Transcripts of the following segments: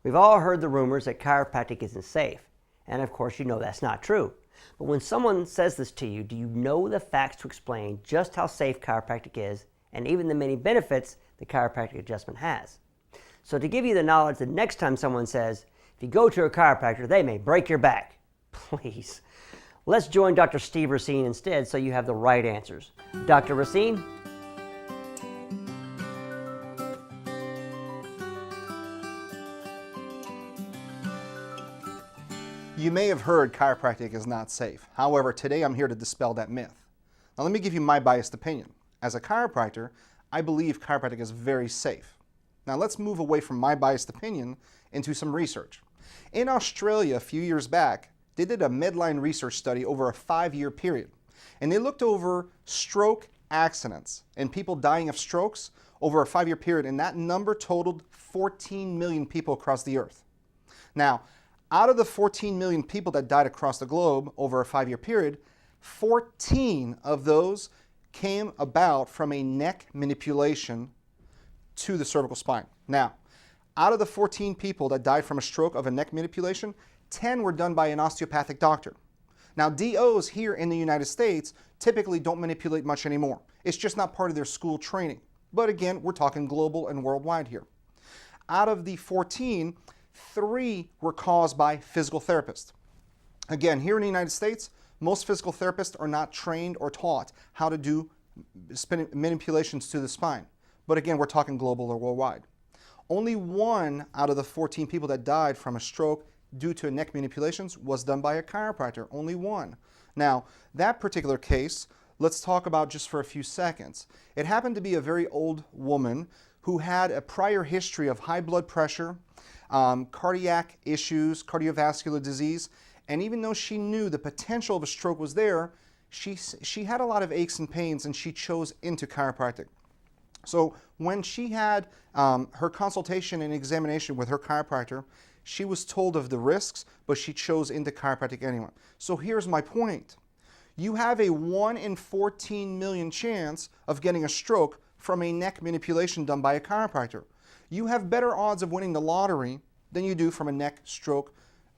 We've all heard the rumors that chiropractic isn't safe, and of course you know that's not true. But when someone says this to you, do you know the facts to explain just how safe chiropractic is and even the many benefits the chiropractic adjustment has? So to give you the knowledge, the next time someone says, if you go to a chiropractor, they may break your back, please. Let's join Dr. Steve Racine instead so you have the right answers. Dr. Racine? You may have heard chiropractic is not safe. However, today I'm here to dispel that myth. Now let me give you my biased opinion. As a chiropractor, I believe chiropractic is very safe. Now let's move away from my biased opinion into some research. In Australia a few years back, they did a midline research study over a 5-year period. And they looked over stroke accidents and people dying of strokes over a 5-year period, and that number totaled 14 million people across the earth. Now, out of the 14 million people that died across the globe over a 5-year period, 14 of those came about from a neck manipulation to the cervical spine. Now, out of the 14 people that died from a stroke of a neck manipulation, 10 were done by an osteopathic doctor. Now, DOs here in the United States typically don't manipulate much anymore. It's just not part of their school training. But again, we're talking global and worldwide here. Out of the 14, 3 were caused by physical therapists. Again, here in the United States, most physical therapists are not trained or taught how to do manipulations to the spine. But again, we're talking global or worldwide. Only 1 out of the 14 people that died from a stroke due to neck manipulations was done by a chiropractor. Only 1. Now, that particular case, let's talk about just for a few seconds. It happened to be a very old woman who had a prior history of high blood pressure, cardiac issues, cardiovascular disease, and even though she knew the potential of a stroke was there, she had a lot of aches and pains, and she chose into chiropractic. So when she had her consultation and examination with her chiropractor, she was told of the risks, but she chose into chiropractic anyway. So here's my point. You have a 1 in 14 million chance of getting a stroke from a neck manipulation done by a chiropractor. You have better odds of winning the lottery than you do from a neck stroke,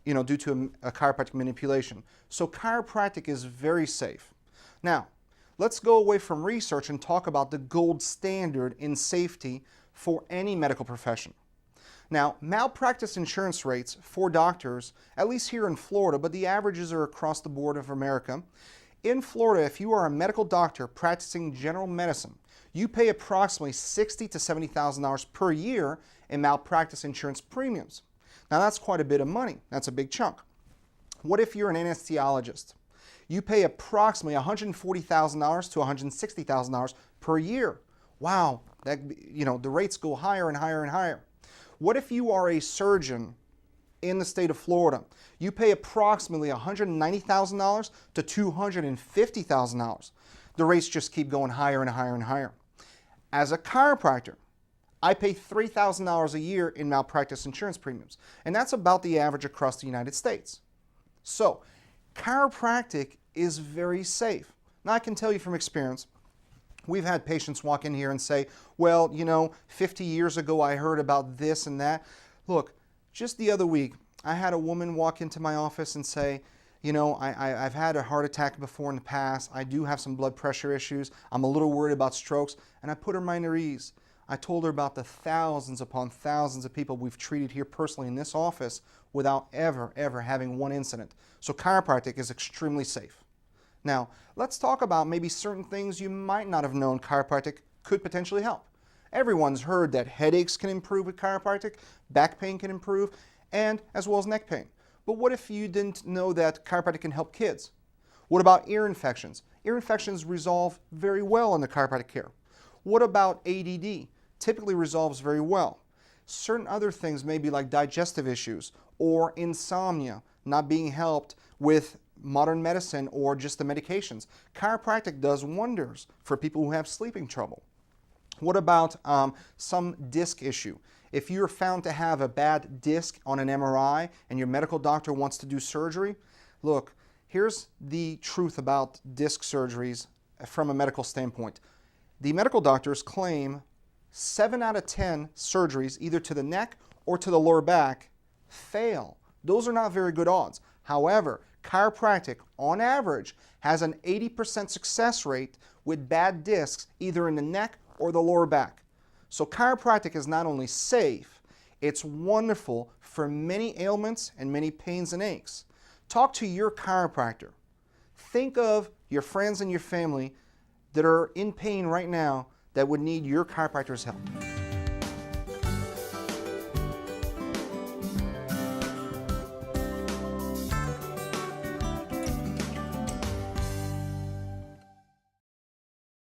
due to a chiropractic manipulation. So chiropractic is very safe. Now, let's go away from research and talk about the gold standard in safety for any medical profession. Now, malpractice insurance rates for doctors, at least here in Florida, but the averages are across the board of America. In Florida, if you are a medical doctor practicing general medicine, you pay approximately $60,000 to $70,000 per year in malpractice insurance premiums. Now that's quite a bit of money. That's a big chunk. What if you're an anesthesiologist? You pay approximately $140,000 to $160,000 per year. Wow, the rates go higher and higher and higher. What if you are a surgeon in the state of Florida? You pay approximately $190,000 to $250,000. The rates just keep going higher and higher and higher. As a chiropractor, I pay $3,000 a year in malpractice insurance premiums, and that's about the average across the United States. So, chiropractic is very safe. Now, I can tell you from experience, we've had patients walk in here and say, well, 50 years ago I heard about this and that. Look, just the other week, I had a woman walk into my office and say, I've had a heart attack before in the past. I do have some blood pressure issues. I'm a little worried about strokes. And I put her mind at ease. I told her about the thousands upon thousands of people we've treated here personally in this office without ever having one incident. So chiropractic is extremely safe. Now, let's talk about maybe certain things you might not have known chiropractic could potentially help. Everyone's heard that headaches can improve with chiropractic, back pain can improve, and as well as neck pain. But what if you didn't know that chiropractic can help kids? What about ear infections? Ear infections resolve very well in the chiropractic care. What about ADD? Typically resolves very well. Certain other things maybe like digestive issues or insomnia not being helped with modern medicine or just the medications. Chiropractic does wonders for people who have sleeping trouble. What about some disc issue? If you're found to have a bad disc on an MRI and your medical doctor wants to do surgery, look, here's the truth about disc surgeries from a medical standpoint. The medical doctors claim 7 out of 10 surgeries, either to the neck or to the lower back, fail. Those are not very good odds. However, chiropractic, on average, has an 80% success rate with bad discs either in the neck or the lower back. So chiropractic is not only safe, it's wonderful for many ailments and many pains and aches. Talk to your chiropractor. Think of your friends and your family that are in pain right now that would need your chiropractor's help.